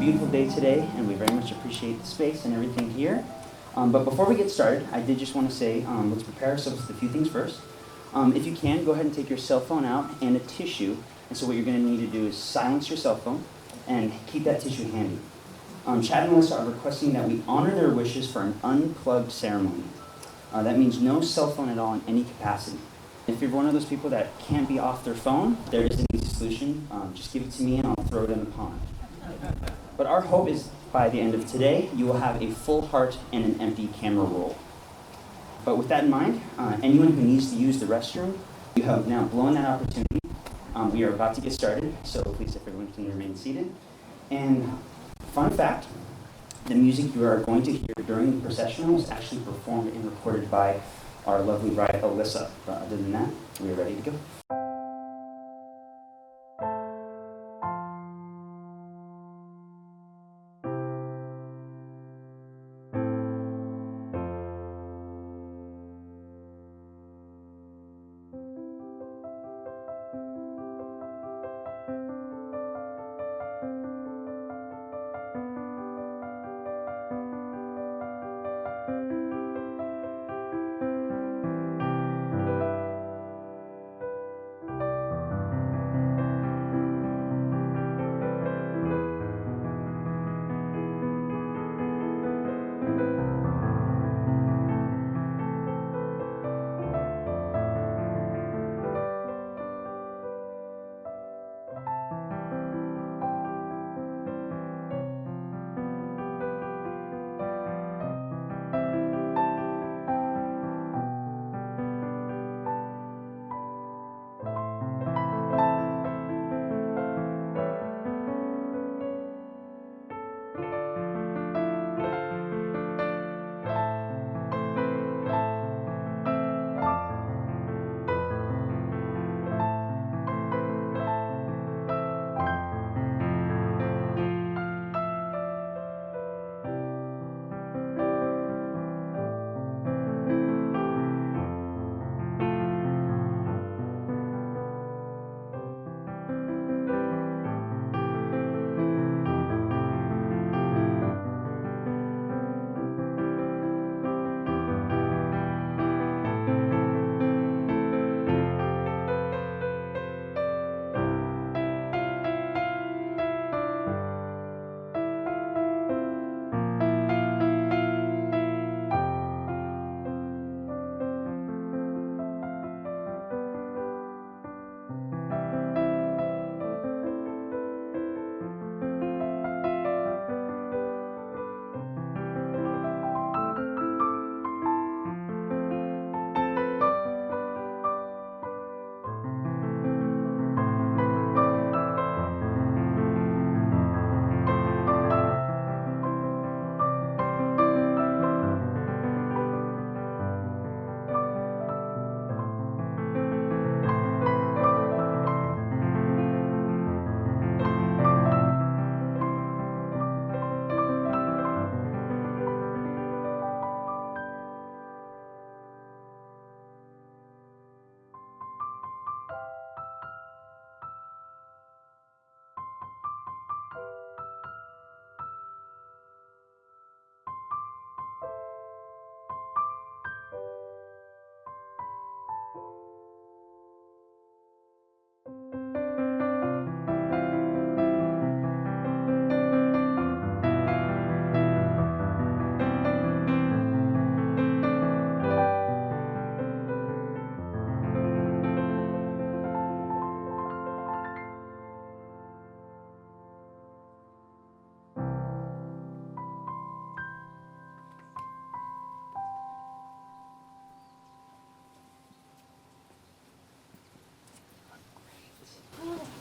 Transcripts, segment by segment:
beautiful day today, and we very much appreciate the space and everything here. But before we get started, I did just want to say, let's prepare ourselves with a few things first. If you can, go ahead and take your cell phone out and a tissue. And so what you're going to need to do is silence your cell phone and keep that tissue handy. Chad and Alyssa are requesting that we honor their wishes for an unplugged ceremony. That means no cell phone at all in any capacity. If you're one of those people that can't be off their phone, there is an easy solution. Just give it to me and I'll throw it in the pond. But our hope is by the end of today, you will have a full heart and an empty camera roll. But with that in mind, anyone who needs to use the restroom, you have now blown that opportunity. We are about to get started, so please, if everyone can remain seated. And fun fact, the music you are going to hear during the processional was actually performed and recorded by our lovely bride, Alyssa. But other than that, we are ready to go.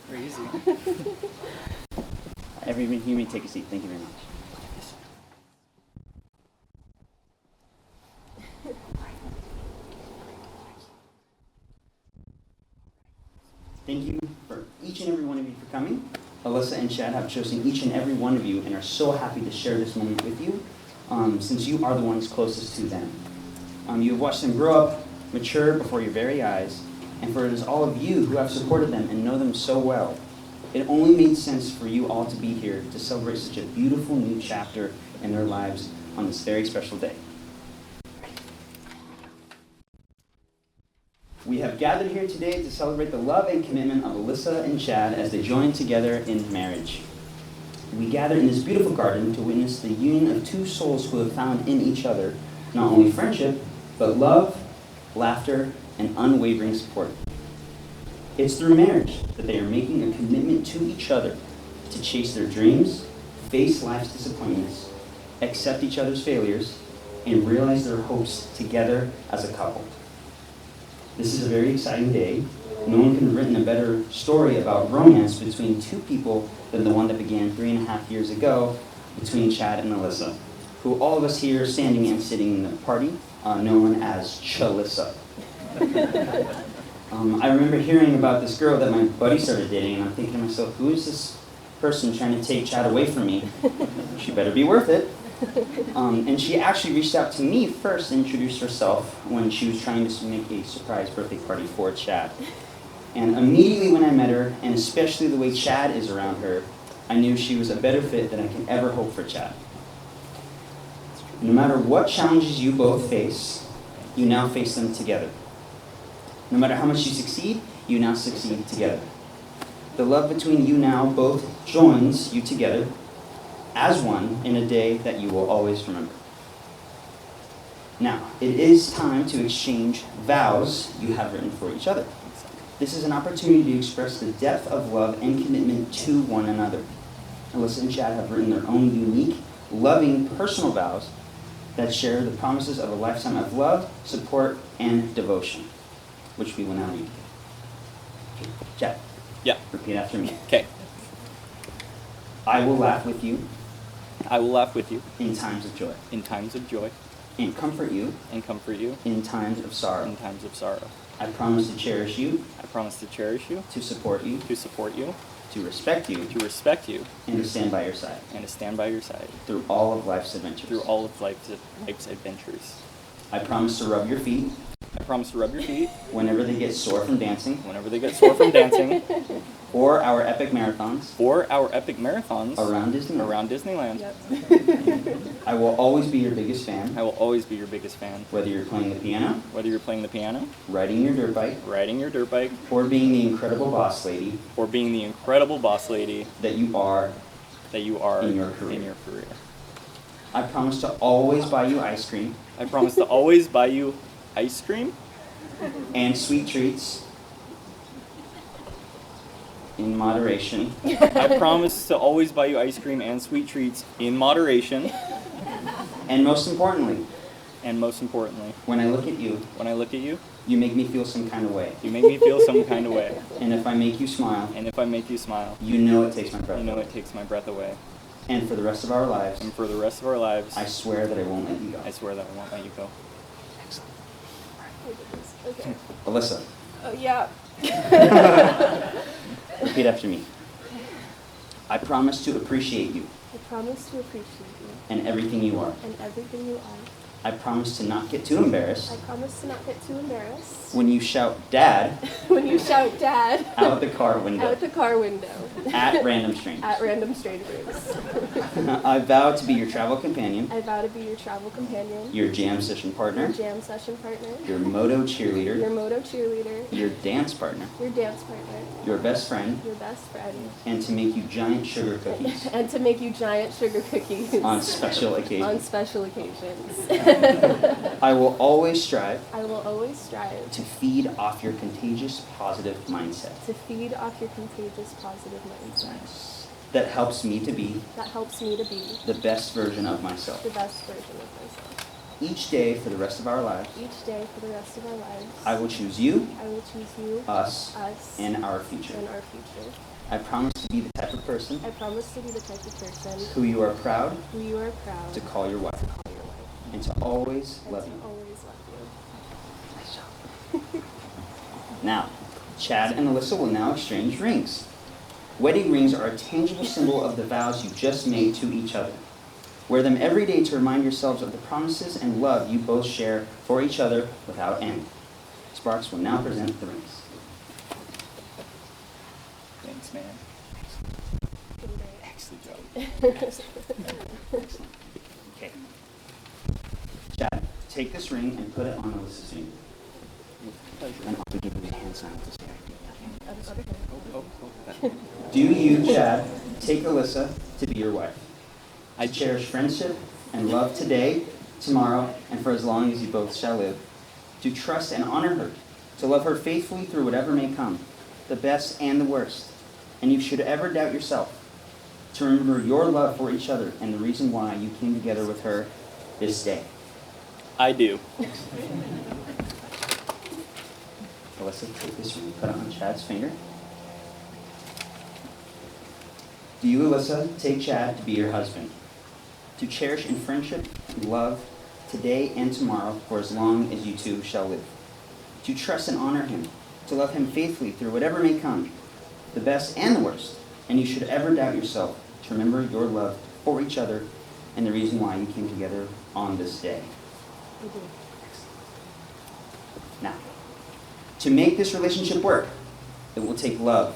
Very easy. Everyone, you may take a seat. Thank you very much. Thank you for each and every one of you for coming. Alyssa and Chad have chosen each and every one of you and are so happy to share this moment with you, since you are the ones closest to them. You have watched them grow up, mature before your very eyes, and for it is all of you who have supported them and know them so well It only made sense for you all to be here to celebrate such a beautiful new chapter in their lives on this very special day. We have gathered here today to celebrate the love and commitment of Alyssa and Chad as they join together in marriage. We gather in this beautiful garden to witness the union of two souls who have found in each other not only friendship, but love, laughter, and unwavering support. It's through marriage that they are making a commitment to each other to chase their dreams, face life's disappointments, accept each other's failures, and realize their hopes together as a couple. This is a very exciting day. No one could have written a better story about romance between two people than the one that began 3.5 years ago between Chad and Alyssa, who all of us here standing and sitting in the party known as Chalissa. I remember hearing about this girl that my buddy started dating, and I'm thinking to myself, who is this person trying to take Chad away from me? She better be worth it. And she actually reached out to me first and introduced herself when she was trying to make a surprise birthday party for Chad. And immediately when I met her, and especially the way Chad is around her, I knew she was a better fit than I can ever hope for Chad. No matter what challenges you both face, you now face them together. No matter how much you succeed, you now succeed together. The love between you now both joins you together as one in a day that you will always remember. Now, it is time to exchange vows you have written for each other. This is an opportunity to express the depth of love and commitment to one another. Alyssa and Chad have written their own unique, loving, personal vows that share the promises of a lifetime of love, support, and devotion, which we will now read. Chad. Yeah. Repeat after me. Okay. I will laugh with you. I will laugh with you in times of joy. in times of joy And comfort you and comfort you in times of sorrow. in times of sorrow. I promise to cherish you. I promise to cherish you, To support you. to support you, To respect you. to respect you, And to stand by your side. and to stand by your side Through all of life's adventures. through all of life's adventures. I promise to rub your feet I promise to rub your feet whenever they get sore from dancing. whenever they get sore from dancing, Or our epic marathons or our epic marathons around Disneyland. around Disneyland. Yep. I will always be your biggest fan. I will always be your biggest fan. Whether you're playing the piano, Whether you're playing the piano, riding your dirt bike, riding your dirt bike, or being the incredible boss lady or being the incredible boss lady that you are. that you are In your career. in your career. I promise to always buy you ice cream I promise to always buy you ice cream and sweet treats in moderation. I promise to always buy you ice cream and sweet treats in moderation. And most importantly, And most importantly, when I look at you, when I look at you, you make me feel some kind of way. you make me feel some kind of way. And if I make you smile, And if I make you smile, you know it takes my breath you know away. it takes my breath away. And for the rest of our lives, And for the rest of our lives, I swear that I won't let you go. I swear that I won't let you go. Okay. Alyssa, Oh, yeah. repeat after me. I promise to appreciate you I promise to appreciate you and everything you are. and everything you are. I promise to not get too embarrassed I promise to not get too embarrassed when you shout "Dad" when you shout "Dad" out the car window out the car window at random strangers. at random strangers. I vow to be your travel companion, I vow to be your travel companion, your jam session your partner, jam session partner, your moto your cheerleader, moto cheerleader, your dance partner, your dance partner, your best friend, your best friend, and to make you giant sugar cookies and to make you giant sugar cookies on special on occasions. special occasions. I will always strive I will always strive to feed off your contagious positive mindset to feed off your contagious positive mindset that helps me to be that helps me to be the best version of myself. the best version of myself. Each day for the rest of our lives, Each day for the rest of our lives, I will choose you, I will choose you, us, us, and our future. and our future. I promise to be the type of person I promise to be the type of person who you are proud who you are proud to call your wife to call your wife and to always and love to you. always love you. Nice job. Now, Chad and Alyssa will now exchange rings. Wedding rings are a tangible symbol of the vows you just made to each other. Wear them every day to remind yourselves of the promises and love you both share for each other without end. Sparks will now present the rings. Thanks, man. Nicely job. Okay. Chad, take this ring and put it on Alyssa's finger. And I'll give you a hand sign with this guy. Do you, Chad, take Alyssa to be your wife? I cherish friendship and love today, tomorrow, and for as long as you both shall live. To trust and honor her, to love her faithfully through whatever may come, the best and the worst. And you should ever doubt yourself, to remember your love for each other and the reason why you came together with her this day. I do. Alyssa, take this ring, put it on Chad's finger. Do you, Alyssa, take Chad to be your husband, to cherish in friendship and love today and tomorrow for as long as you two shall live, to trust and honor him, to love him faithfully through whatever may come, the best and the worst, and you should ever doubt yourself, to remember your love for each other and the reason why you came together on this day. Now, to make this relationship work, it will take love.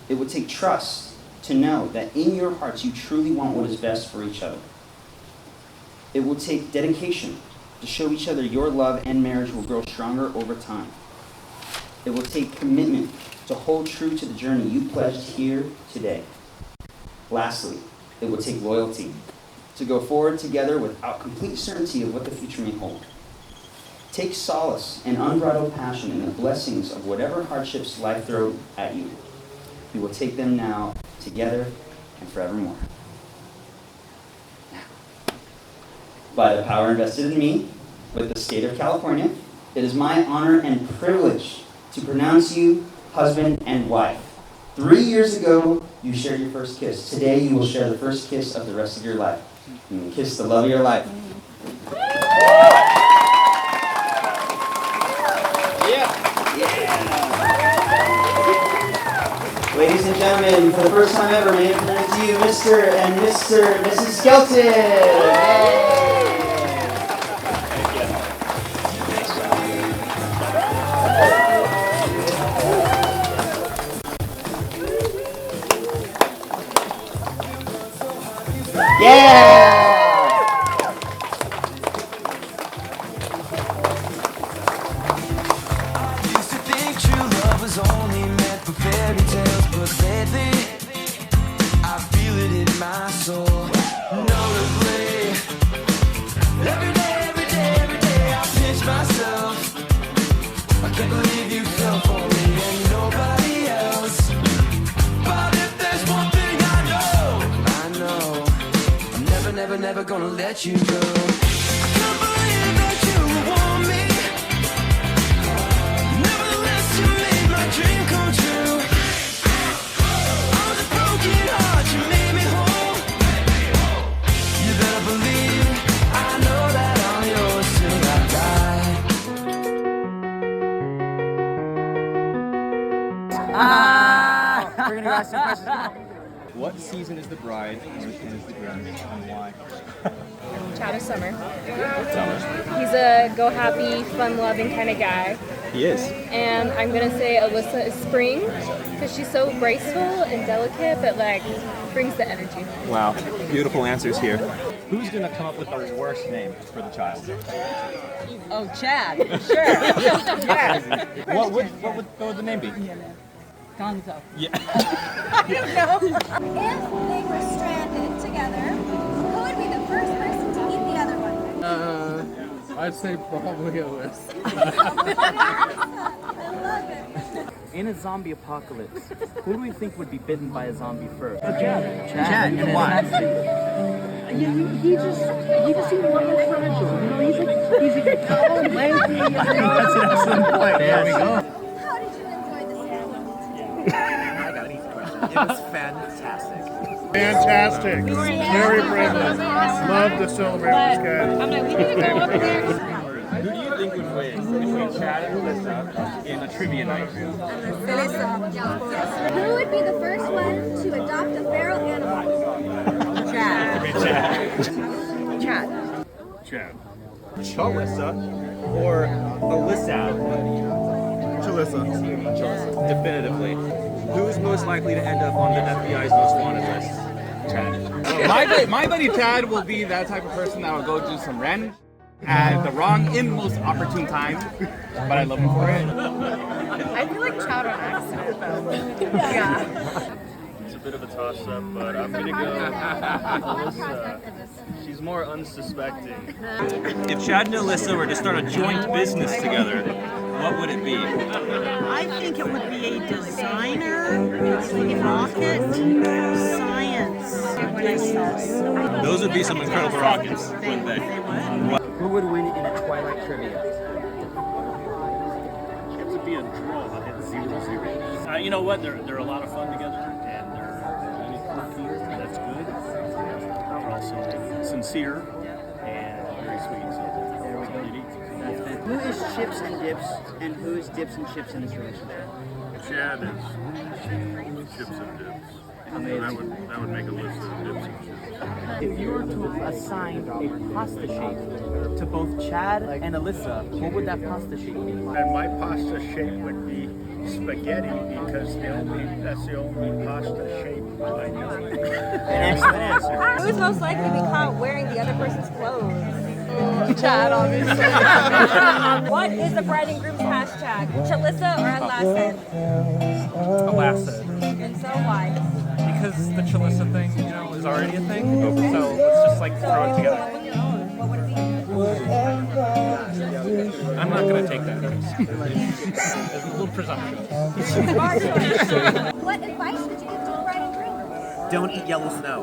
It will take trust to know that in your hearts you truly want what is best for each other. It will take dedication to show each other your love, and marriage will grow stronger over time. It will take commitment to hold true to the journey you pledged here today. Lastly, it will take loyalty to go forward together without complete certainty of what the future may hold. Take solace and unbridled passion in the blessings of whatever hardships life throws at you. You will take them now, together and forevermore. Now, by the power invested in me with the state of California, it is my honor and privilege to pronounce you husband and wife. 3 years ago, you shared your first kiss. Today, you will share the first kiss of the rest of your life. You will kiss the love of your life. Ladies and gentlemen, for the first time ever, may I present to you Mr. and Mrs. Skelton. Yay! Never gonna let you go. I can't believe that you want me. Nevertheless, you made my dream come true. I was a broken heart, you made me whole. You better believe I know that I'm yours till I die. We're gonna ask some questions. What season is the bride and which one is the groom, and why? Chad is summer. Summer. He's a go happy, fun loving kind of guy. He is. And I'm gonna say Alyssa is spring because she's so graceful and delicate, but like brings the energy. Wow, beautiful answers here. Who's gonna come up with the worst name for the child? Oh, Chad. Sure. Yeah. What would the name be? Gonzo. Yeah. I don't know. If they were stranded together, who would be the first person to eat the other one? I'd say probably Alyssa. I love it. In a zombie apocalypse, who do we think would be bitten by a zombie first? Chad, and why? He just seems more fragile. You know, he's a tall, lanky. That's an excellent point. There we go. How did you enjoy the ceremony? I got an easy question. It was fantastic. Fantastic. Very friendly. Love the celebrate this guy. I'm like, we need to go over there. Who do you think would win between Chad and Alyssa in a trivia night? Who would be the first one to adopt a feral animal? Chad. Chalissa or Alyssa? Chalissa. Definitively. Who's most likely to end up on the FBI's most wanted list? Chad. My buddy Chad will be that type of person that will go do some random at the wrong and most opportune time, but I love him for it. I feel like Chad on accident though. Yeah. It's a bit of a toss-up, but I'm gonna go Alyssa. She's more unsuspecting. If Chad and Alyssa were to start a joint business together, what would it be? I think it would be a designer, rocket, science. Those would be some incredible rockets, wouldn't they? Who would win in a Twilight trivia? It would be a draw at 0-0. You know what? They're a lot of fun together, and they're really quirky. That's good. They're also sincere and very sweet. So there we go. Who is chips and dips, and who is dips and chips in this relationship? Chad is chips and dips. That would make Alyssa dips and chips. If you were to assign a pasta shape to both Chad and Alyssa, what would that pasta shape be? And my pasta shape would be spaghetti because that's the only pasta shape I know. An excellent answer. Who's most likely to be caught wearing the other person's clothes? Chad, obviously. What is the bride and groom's hashtag? Chalissa or Alyssa? Alyssa. And so why? Because the Chalissa thing, is already a thing. So let's just throw it together. What would it be? I'm not gonna take that risk. It's a little presumptuous. What advice would you give to the bride and groom? Don't eat yellow snow.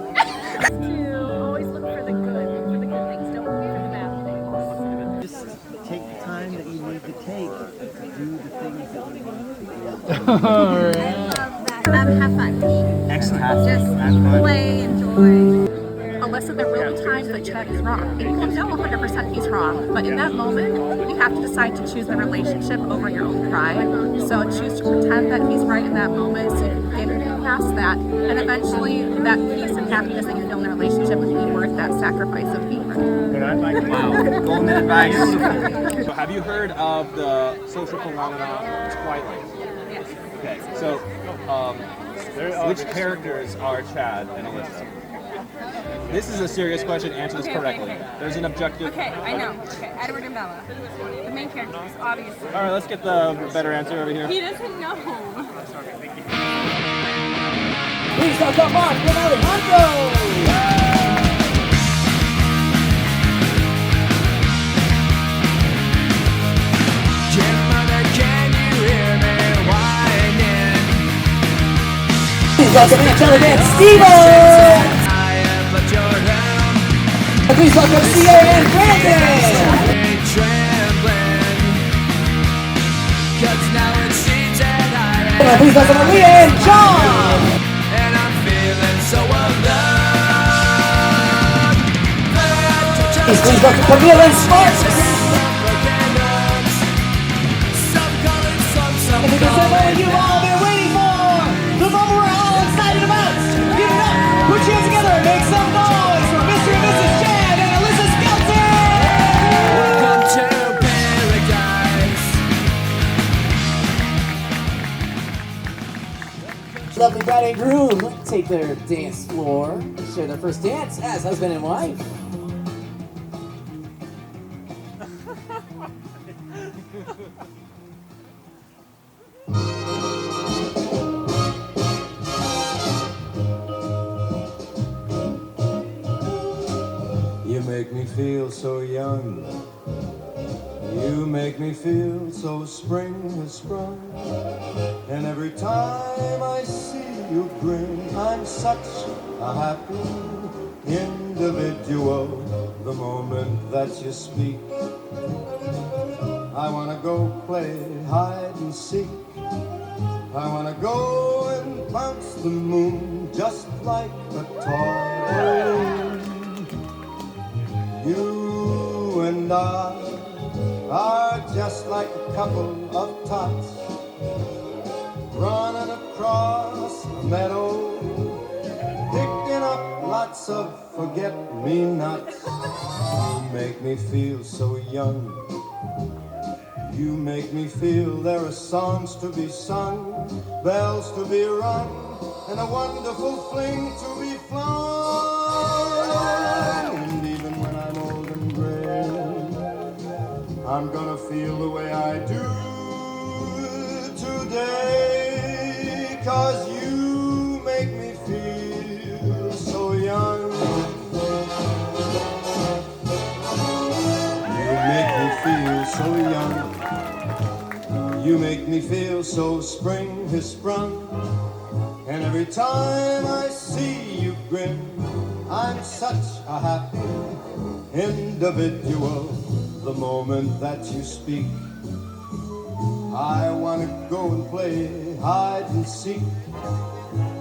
To always look for the good things. Don't look for the bad things. Just take the time that you need to take to do the things that you need to do. Have fun. Excellent. Just play, enjoy. Alyssa, there will be times that Chad is wrong. And you know 100% he's wrong. But in that moment, you have to decide to choose the relationship over your own pride. So choose to pretend that he's right in that moment so you can get past that. And eventually, that peace and happiness that you feel in the relationship would be worth that sacrifice of being right. Wow. Golden advice. So have you heard of the social phenomenon Twilight? Yes. Okay, so which characters are Chad and Alyssa? This is a serious question. Answer this correctly. There's an objective. Okay, I know. Okay, Edward and Bella. The main characters, obviously. All right, let's get the better answer over here. He doesn't know. Please welcome Mark from Alejandro. Please welcome Intelligent Steven! Please welcome Sierra and Brandon! Please welcome Aaliyah and John! And I'm feeling so alone. Please welcome Camille and Sparks! And it's the moment you've all been waiting for! The moment we're all excited about! Give it up! Put your hands together and make some noise for Mr. and Mrs. Chad and Alyssa Skelton! Welcome to paradise. Lovely bride and groom take their dance floor, share their first dance as husband and wife. You make me feel so young. You make me feel so spring has sprung. And every time I see you grin, I'm such a happy individual. The moment that you speak, I wanna go play hide and seek. I wanna go and bounce the moon just like a toy balloon. You and I are just like a couple of tots running across a meadow, picking up lots of forget-me-nots. You make me feel so young. You make me feel there are songs to be sung, bells to be rung, and a wonderful fling to be flung. I'm gonna feel the way I do today, 'cause you make me feel so young. You make me feel so young. You make me feel so spring has sprung. And every time I see you grin, I'm such a happy individual. The moment that you speak, I want to go and play hide and seek.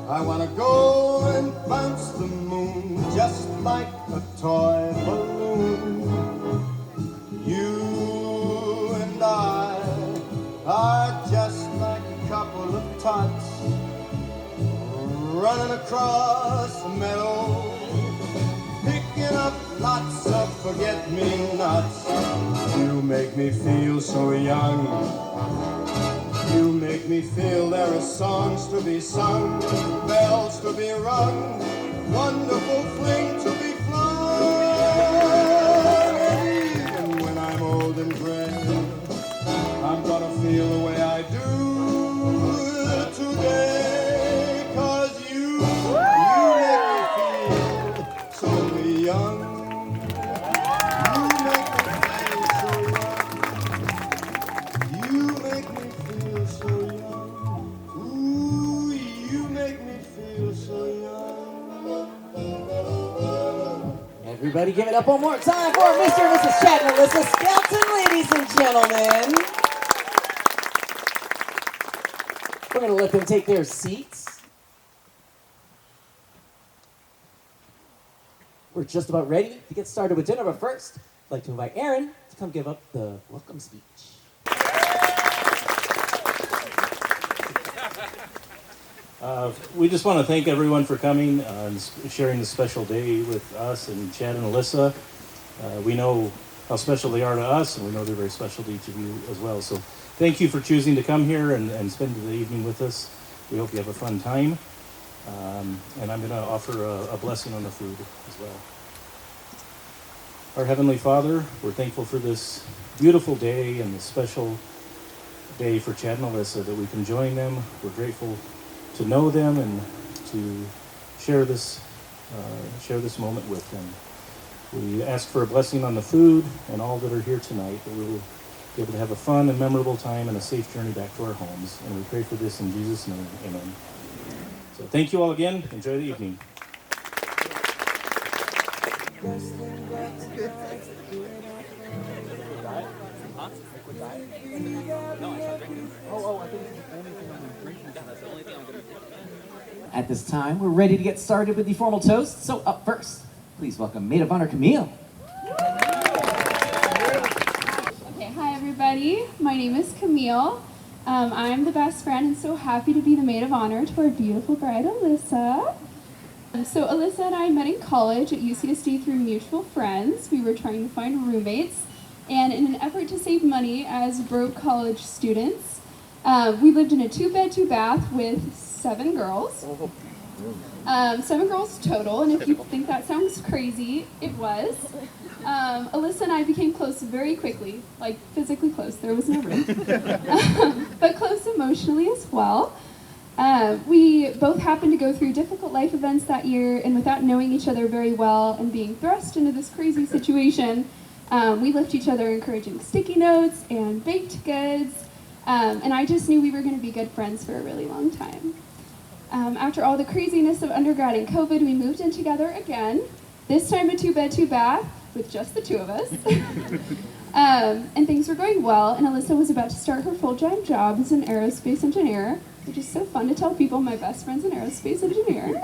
I want to go and bounce the moon just like a toy balloon. You and I are just like a couple of tots running across the meadow, picking up lots of forget-me-nots. You make me feel so young. You make me feel there are songs to be sung, bells to be rung, wonderful fling to be flung. And even when I'm old and gray, I'm gonna feel the way I do today, 'cause you make me feel so young. You make me feel so young. You make me feel so young. Ooh, you make me feel so young. Everybody give it up one more time for Mr. and Mrs. Chad and Alyssa Skelton, ladies and gentlemen. We're going to let them take their seats. We're just about ready to get started with dinner, but first, I'd like to invite Aaron to come give up the welcome speech. We just want to thank everyone for coming and sharing this special day with us and Chad and Alyssa. We know how special they are to us, and we know they're very special to each of you as well. So thank you for choosing to come here and spend the evening with us. We hope you have a fun time. And I'm going to offer a blessing on the food as well. Our Heavenly Father, we're thankful for this beautiful day and this special day for Chad and Alyssa, that we can join them. We're grateful to know them and to share this moment with them. We ask for a blessing on the food and all that are here tonight, that we will be able to have a fun and memorable time and a safe journey back to our homes. And we pray for this in Jesus' name. Amen. So thank you all again. Enjoy the evening. At this time, we're ready to get started with the formal toast. So up first, please welcome Maid of Honor Camille. Okay, hi everybody. My name is Camille. I'm the best friend and so happy to be the maid of honor to our beautiful bride, Alyssa. So Alyssa and I met in college at UCSD through mutual friends. We were trying to find roommates, and in an effort to save money as broke college students, we lived in a 2-bed, 2-bath with 7 girls. 7 girls total, and if you think that sounds crazy, it was. Alyssa and I became close very quickly, like physically close, there was no room, but close emotionally as well. We both happened to go through difficult life events that year, and without knowing each other very well and being thrust into this crazy situation, we left each other encouraging sticky notes and baked goods, and I just knew we were going to be good friends for a really long time. After all the craziness of undergrad and COVID, we moved in together again, this time a 2-bed, 2-bath, with just the 2 of us. And things were going well, and Alyssa was about to start her full-time job as an aerospace engineer, which is so fun to tell people my best friend's an aerospace engineer.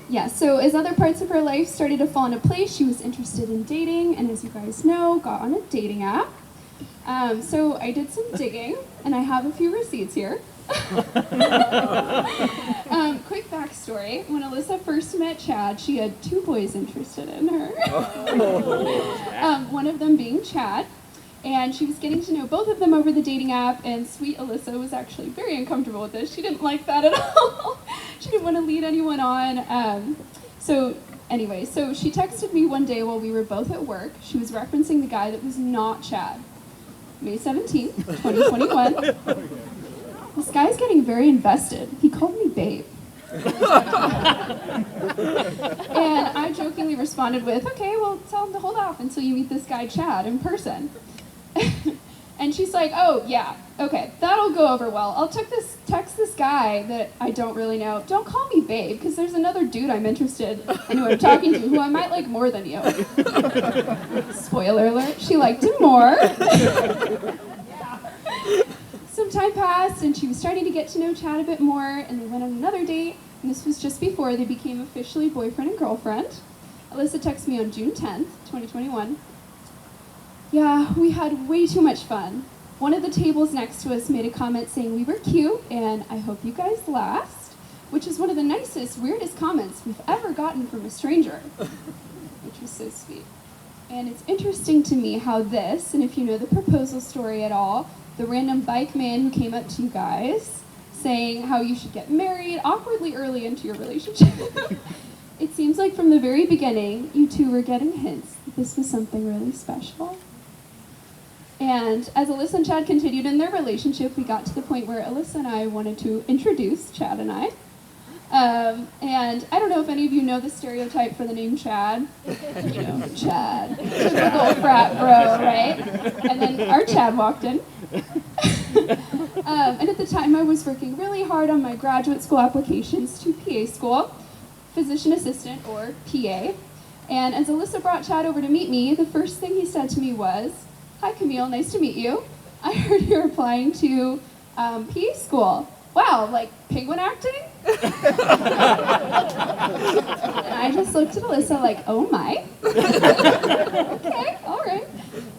Yeah, so as other parts of her life started to fall into place, she was interested in dating, and as you guys know, got on a dating app. So I did some digging, and I have a few receipts here. Quick backstory. When Alyssa first met Chad, she had 2 boys interested in her. One of them being Chad, and she was getting to know both of them over the dating app, and sweet Alyssa was actually very uncomfortable with this. She didn't like that at all. She didn't want to lead anyone on. Anyway, so she texted me one day while we were both at work. She was referencing the guy that was not Chad. May 17th, 2021. This guy's getting very invested. He called me babe. And I jokingly responded with, okay, well, tell him to hold off until you meet this guy Chad in person. And she's like, oh, yeah, okay, that'll go over well. I'll text this guy that I don't really know. Don't call me babe, because there's another dude I'm interested in who I'm talking to who I might like more than you. Spoiler alert, she liked him more. Some time passed, and she was starting to get to know Chad a bit more, and they went on another date, and this was just before they became officially boyfriend and girlfriend. Alyssa texted me on June 10th, 2021. Yeah, we had way too much fun. One of the tables next to us made a comment saying we were cute, and I hope you guys last, which is one of the nicest, weirdest comments we've ever gotten from a stranger, which was so sweet. And it's interesting to me how this, and if you know the proposal story at all, the random bike man who came up to you guys saying how you should get married awkwardly early into your relationship. It seems like from the very beginning, you two were getting hints that this was something really special. And as Alyssa and Chad continued in their relationship, we got to the point where Alyssa and I wanted to introduce Chad and I. And I don't know if any of you know the stereotype for the name Chad. You know, Chad. Typical frat bro, right? And then our Chad walked in. And at the time I was working really hard on my graduate school applications to PA school, physician assistant or PA. And as Alyssa brought Chad over to meet me, the first thing he said to me was, "Hi Camille, nice to meet you. I heard you're applying to PA school. Wow, like penguin acting?" And I just looked at Alyssa like, oh my. Okay, all right.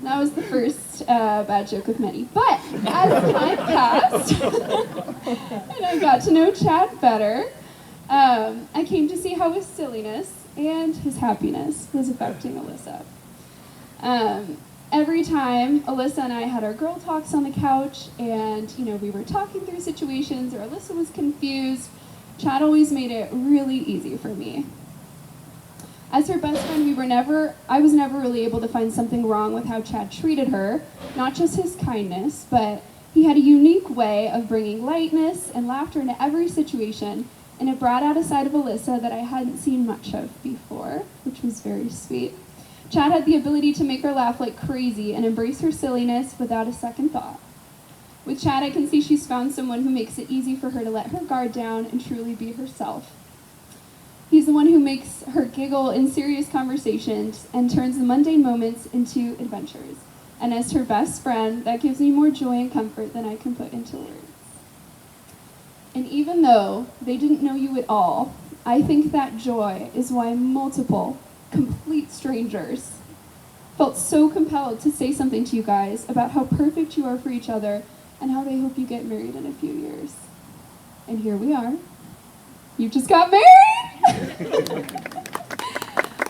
That was the first bad joke of many. But as time passed, and I got to know Chad better, I came to see how his silliness and his happiness was affecting Alyssa. Every time Alyssa and I had our girl talks on the couch and, we were talking through situations or Alyssa was confused, Chad always made it really easy for me. As her best friend, I was never really able to find something wrong with how Chad treated her, not just his kindness, but he had a unique way of bringing lightness and laughter into every situation, and it brought out a side of Alyssa that I hadn't seen much of before, which was very sweet. Chad had the ability to make her laugh like crazy and embrace her silliness without a second thought. With Chad, I can see she's found someone who makes it easy for her to let her guard down and truly be herself. He's the one who makes her giggle in serious conversations and turns the mundane moments into adventures. And as her best friend, that gives me more joy and comfort than I can put into words. And even though they didn't know you at all, I think that joy is why multiple complete strangers felt so compelled to say something to you guys about how perfect you are for each other and how they hope you get married in a few years. And here we are. You just got married!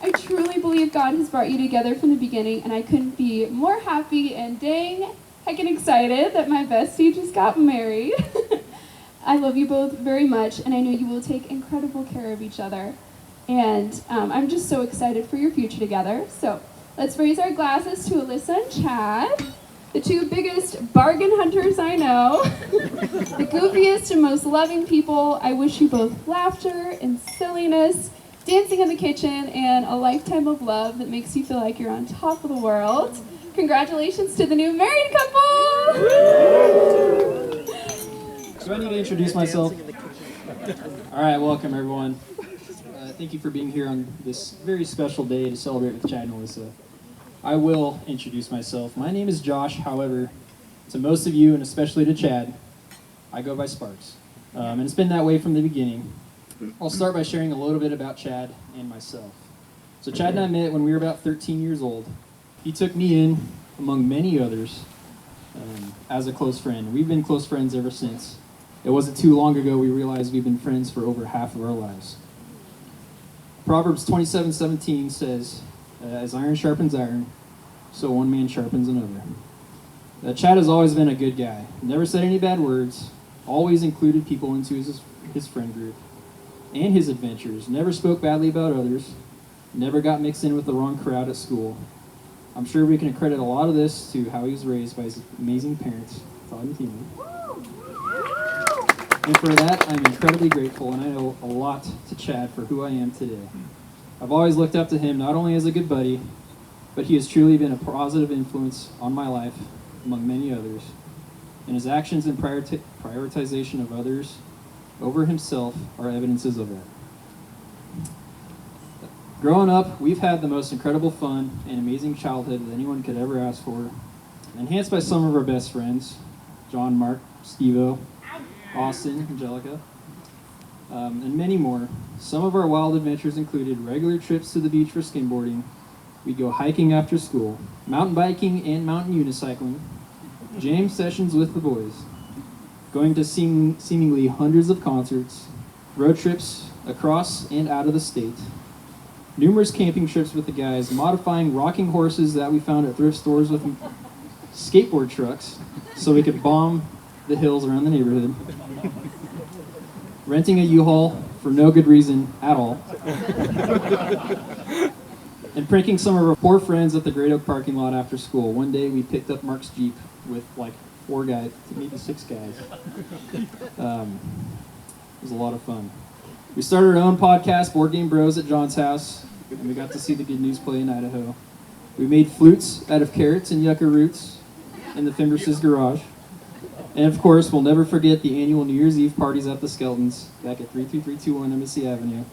I truly believe God has brought you together from the beginning, and I couldn't be more happy and dang heckin' excited that my bestie just got married. I love you both very much, and I know you will take incredible care of each other. And I'm just so excited for your future together. So let's raise our glasses to Alyssa and Chad, the two biggest bargain hunters I know, the goofiest and most loving people. I wish you both laughter and silliness, dancing in the kitchen, and a lifetime of love that makes you feel like you're on top of the world. Congratulations to the new married couple! Do I need to introduce myself? All right, welcome everyone. Thank you for being here on this very special day to celebrate with Chad and Alyssa. I will introduce myself. My name is Josh, however, to most of you, and especially to Chad, I go by Sparks. And it's been that way from the beginning. I'll start by sharing a little bit about Chad and myself. So Chad and I met when we were about 13 years old. He took me in, among many others, as a close friend. We've been close friends ever since. It wasn't too long ago we realized we've been friends for over half of our lives. Proverbs 27:17 says, as iron sharpens iron, so one man sharpens another. Chad has always been a good guy. Never said any bad words, always included people into his friend group and his adventures. Never spoke badly about others, never got mixed in with the wrong crowd at school. I'm sure we can credit a lot of this to how he was raised by his amazing parents, Todd and Tina. And for that, I'm incredibly grateful, and I owe a lot to Chad for who I am today. I've always looked up to him not only as a good buddy, but he has truly been a positive influence on my life, among many others. And his actions and prioritization of others over himself are evidences of that. Growing up, we've had the most incredible fun and amazing childhood that anyone could ever ask for, enhanced by some of our best friends, John, Mark, Steve-O, Austin, Angelica, and many more. Some of our wild adventures included regular trips to the beach for skimboarding. We'd go hiking after school, mountain biking and mountain unicycling, jam sessions with the boys, going to seemingly hundreds of concerts, road trips across and out of the state, numerous camping trips with the guys, modifying rocking horses that we found at thrift stores with skateboard trucks so we could bomb the hills around the neighborhood, renting a U-Haul for no good reason at all, and pranking some of our poor friends at the Great Oak parking lot after school. One day we picked up Mark's Jeep with like 4 guys, maybe 6 guys. It was a lot of fun. We started our own podcast, Board Game Bros, at John's house, and we got to see the Good News play in Idaho. We made flutes out of carrots and yucca roots in the Fimbers' garage. And of course, we'll never forget the annual New Year's Eve parties at the Skeltons back at 33321 Embassy Avenue.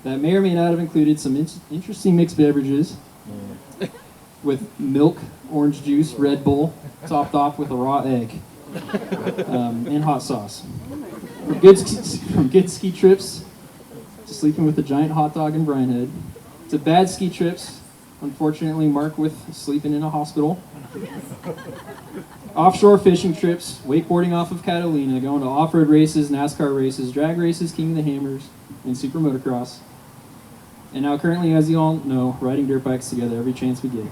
That may or may not have included some interesting mixed beverages with milk, orange juice, Red Bull, topped off with a raw egg, and hot sauce. From good ski trips to sleeping with a giant hot dog in Bryan Head, to bad ski trips, unfortunately Mark with sleeping in a hospital, offshore fishing trips, wakeboarding off of Catalina, going to off-road races, NASCAR races, drag races, King of the Hammers, and super motocross. And now currently, as you all know, riding dirt bikes together every chance we get.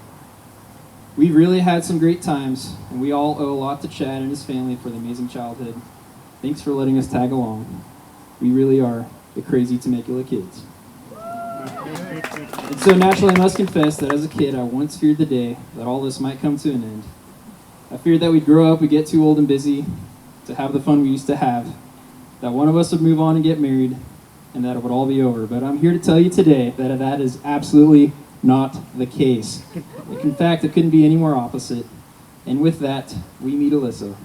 We've really had some great times, and we all owe a lot to Chad and his family for the amazing childhood. Thanks for letting us tag along. We really are the crazy Temecula kids. And so naturally I must confess that as a kid I once feared the day that all this might come to an end. I feared that we'd grow up, we'd get too old and busy to have the fun we used to have, that one of us would move on and get married, and that it would all be over. But I'm here to tell you today that that is absolutely not the case. In fact, it couldn't be any more opposite. And with that, we meet Alyssa.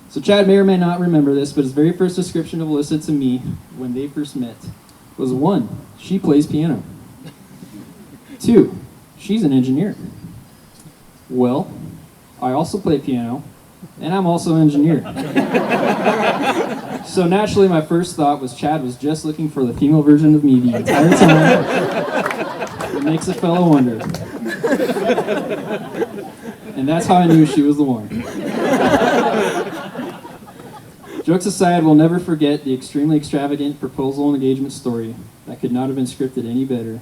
So Chad may or may not remember this, but his very first description of Alyssa to me when they first met was 1, she plays piano. 2, she's an engineer. Well, I also play piano, and I'm also an engineer. So naturally my first thought was Chad was just looking for the female version of me the entire time. It makes a fellow wonder. And that's how I knew she was the one. Jokes aside, we'll never forget the extremely extravagant proposal and engagement story that could not have been scripted any better.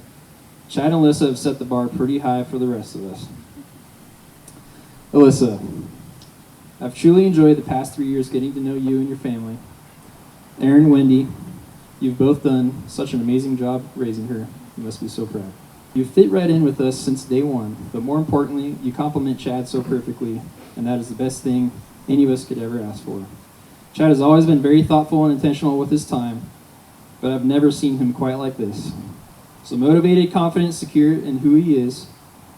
Chad and Alyssa have set the bar pretty high for the rest of us. Alyssa, I've truly enjoyed the past 3 years getting to know you and your family. Aaron, Wendy, you've both done such an amazing job raising her. You must be so proud. You've fit right in with us since day one, but more importantly, you complement Chad so perfectly, and that is the best thing any of us could ever ask for. Chad has always been very thoughtful and intentional with his time, but I've never seen him quite like this. So motivated, confident, secure in who he is.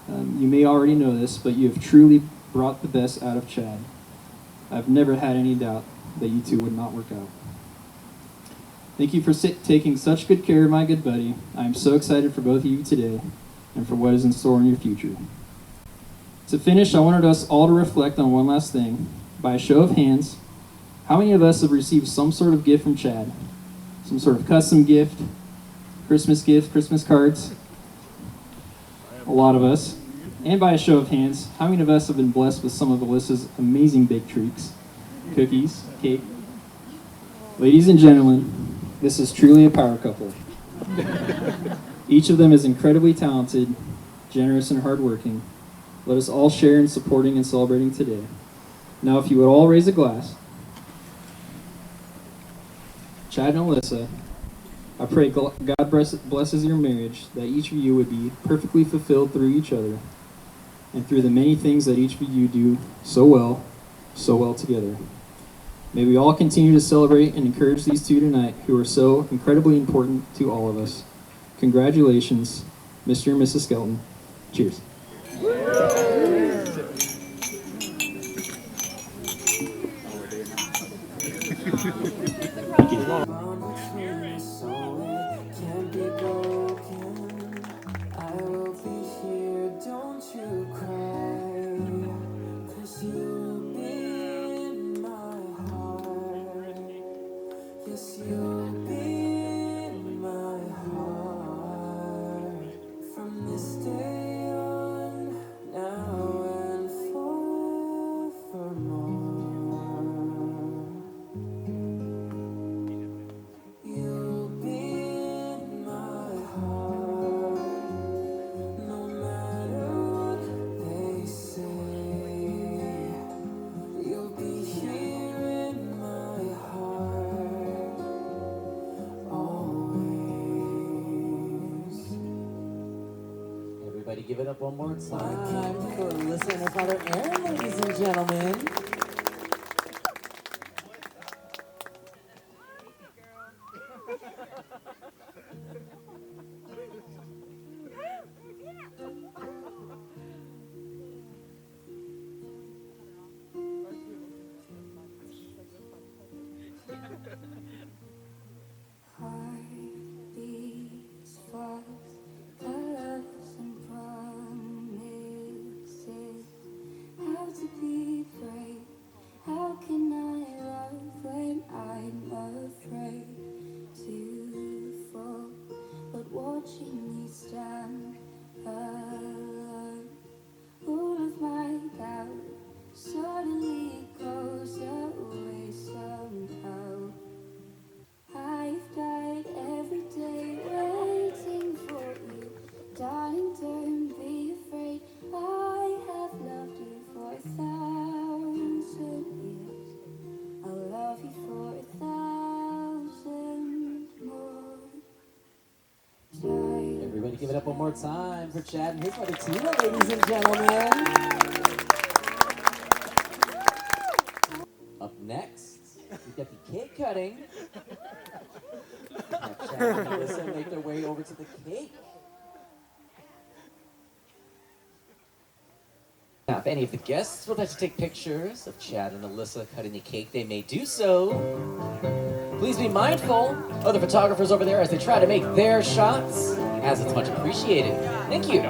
You may already know this, but you have truly brought the best out of Chad. I've never had any doubt that you two would not work out. Thank you for taking such good care of my good buddy. I am so excited for both of you today and for what is in store in your future. To finish, I wanted us all to reflect on one last thing. By a show of hands, how many of us have received some sort of gift from Chad? Some sort of custom gift, Christmas cards? A lot of us. And by a show of hands, how many of us have been blessed with some of Alyssa's amazing baked treats? Cookies, cake. Ladies and gentlemen, this is truly a power couple. Each of them is incredibly talented, generous, and hardworking. Let us all share in supporting and celebrating today. Now, if you would all raise a glass. Chad and Alyssa, I pray God blesses your marriage, that each of you would be perfectly fulfilled through each other and through the many things that each of you do so well together. May we all continue to celebrate and encourage these two tonight who are so incredibly important to all of us. Congratulations, Mr. and Mrs. Skelton. Cheers. Thank you. Can't be broken. I will be here, don't you cry. 'Cause you'll be in my heart. Yes, you'll be in my heart. From this day on, now and forevermore. You'll be in my heart, no matter what they say. You'll be here in my heart, always. Everybody give it up one more time for Alyssa and her father Aaron, ladies and gentlemen. Heartbeats fast, colors and promises. How to be brave? How can I love when I'm afraid to fall? But watching me stand alone, all of my doubt suddenly goes away somehow. I've died every day waiting for you. Darling, don't be afraid. I have loved you for 1,000 years. I'll love you for 1,000 more times. Everybody give it up one more time for Chad and his mother Tina, ladies and gentlemen. Up next, we've got the cake cutting. Now Chad and Alyssa make their way over to the cake. Now, if any of the guests would like to take pictures of Chad and Alyssa cutting the cake, they may do so. Please be mindful of the photographers over there as they try to make their shots, as it's much appreciated. Thank you.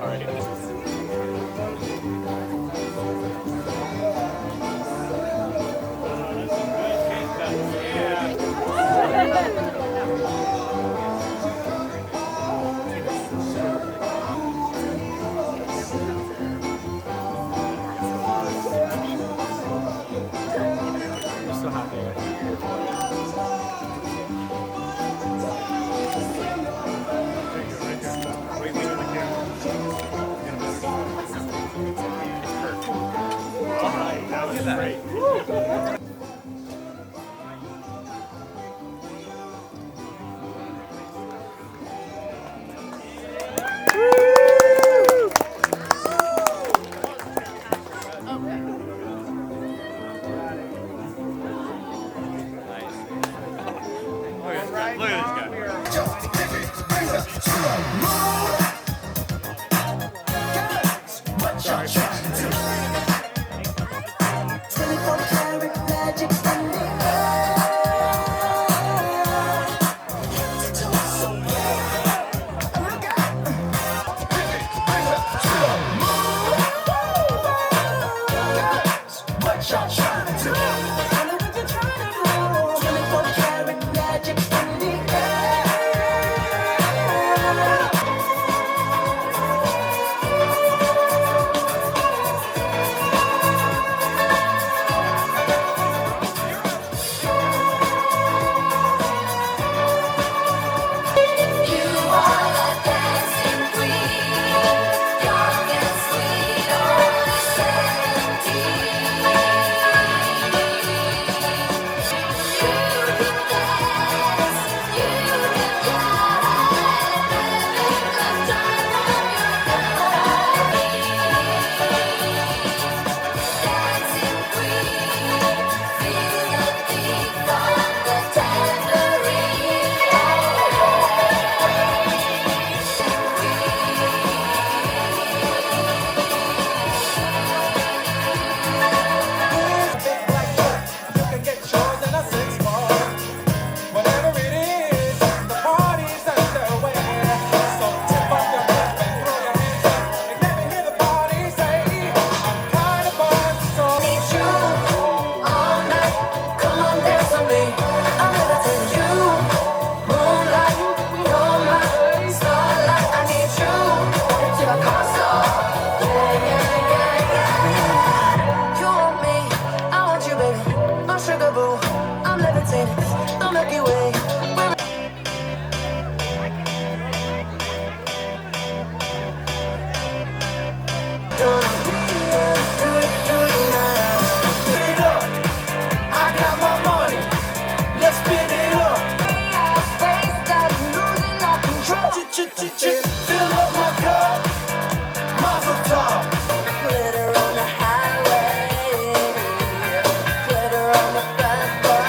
Malibu. I'm levitating, the Milky Way. I got my money, let's spin it up. Fill up my cup, Mazel tov. Glitter on the highway, glitter on the fast car.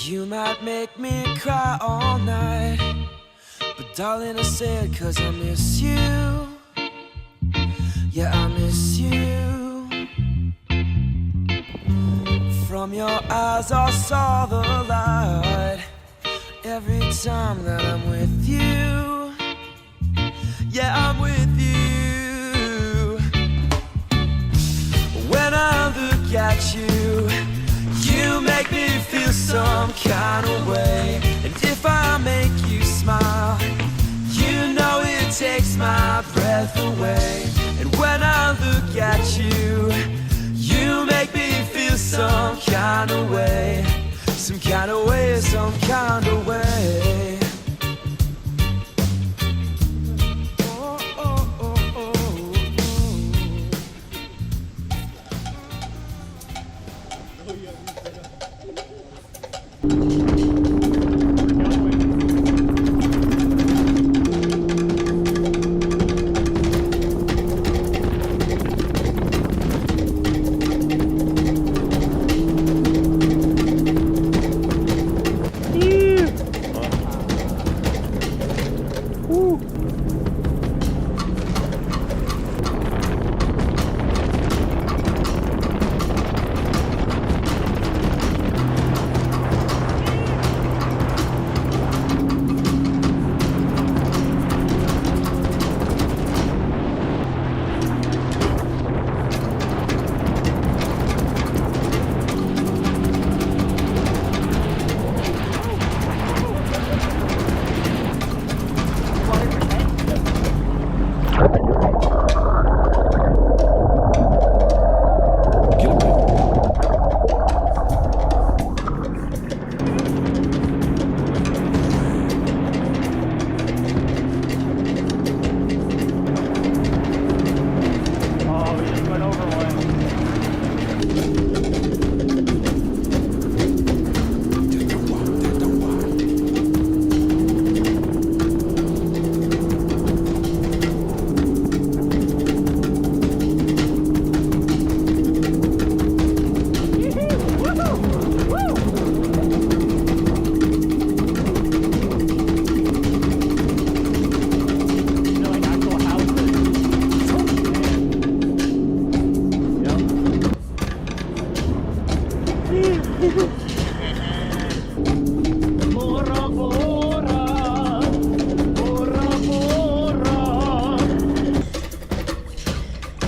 You might make me cry all night, but darling, I said 'cause I miss you. Yeah, I miss you. From your eyes I saw the light every time that I'm with you. Yeah, I'm with you. When I look at you, you make me feel some kind of way. And if I make you smile, you know it takes my breath away. And when I look at you, you make me feel some kind of way. Some kind of way, some kind of way. Oh, oh, oh, oh,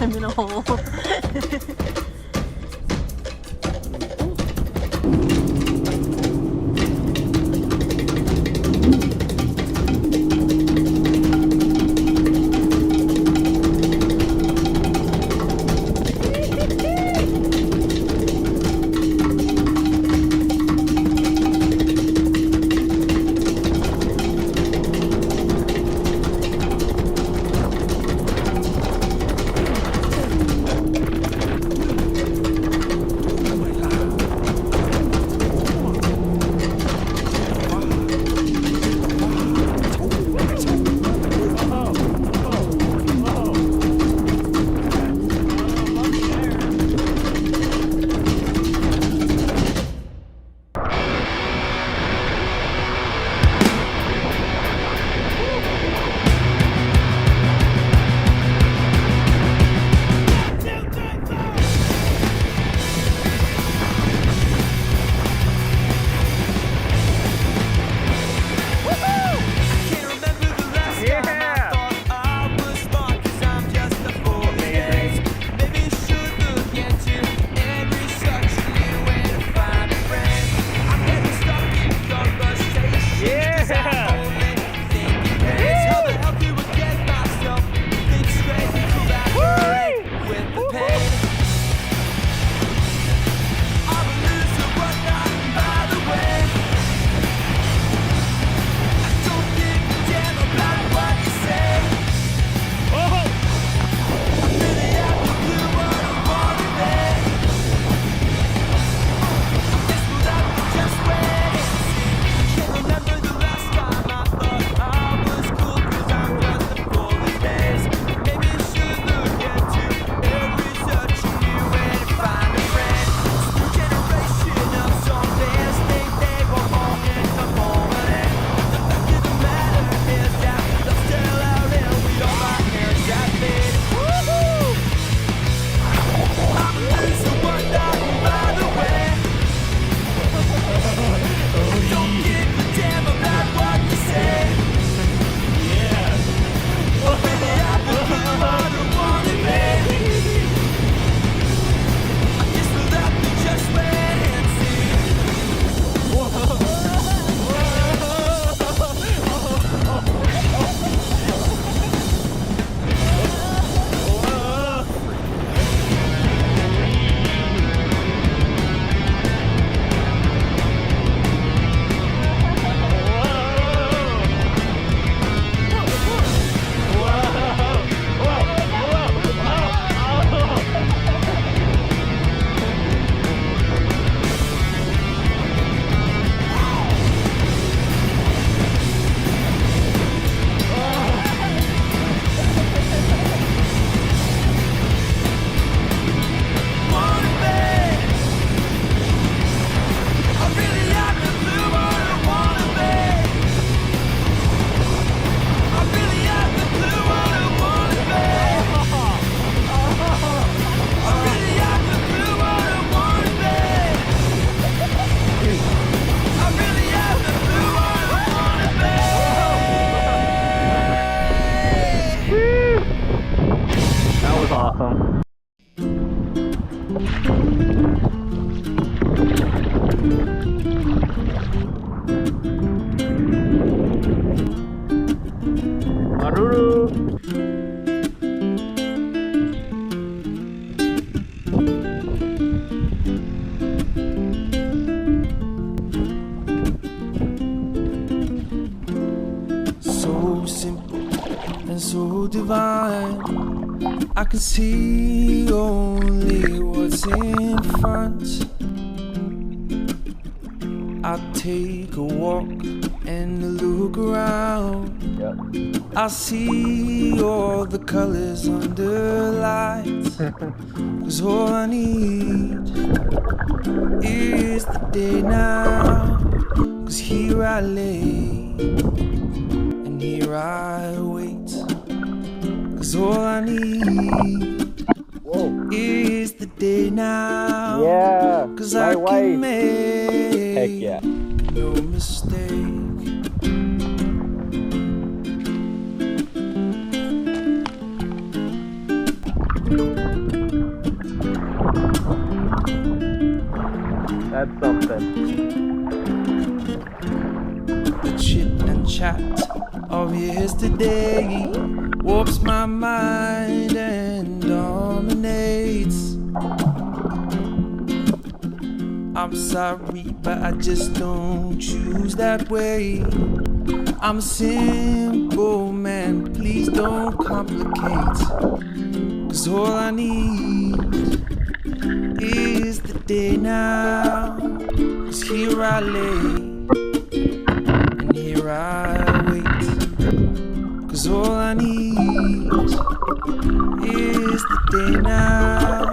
I'm in a hole. awesome. Maruru. So simple and so divine. I can see only what's in front. I take a walk and look around. I see all the colors under lights. Cause all I need is the day now. Cause here I lay and here I wait. Cause all I need is the day now. Yeah, cause I can make Heck yeah. no mistake. That's something. The chit and chat of yesterday warps my mind and dominates. I'm sorry, but I just don't choose that way. I'm a simple man, please don't complicate. Cause all I need is the day now. Cause here I lay and here I wait. Cause all I need is the day now.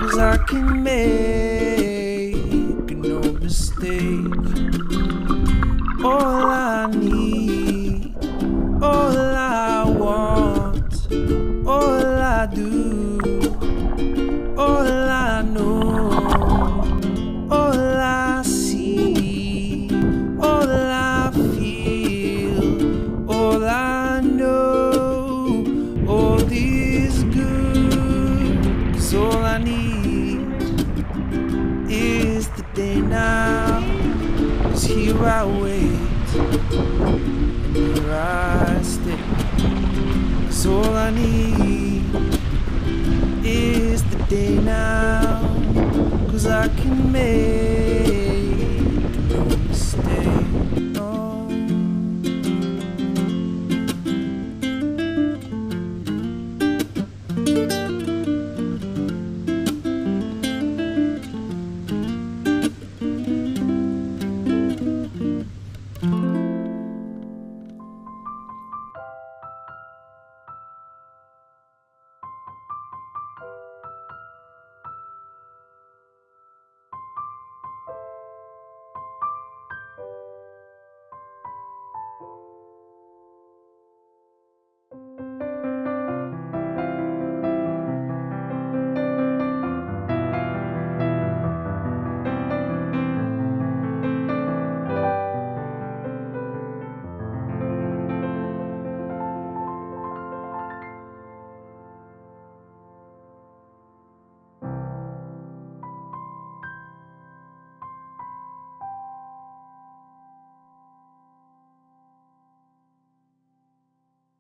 Cause I can make no mistake. All I need, all I want, all I do, all I know, all I see, all I feel, all I know, all is good. Cause all I need is the day now. Cause here I wait and here I stay. Cause all I need is the day now.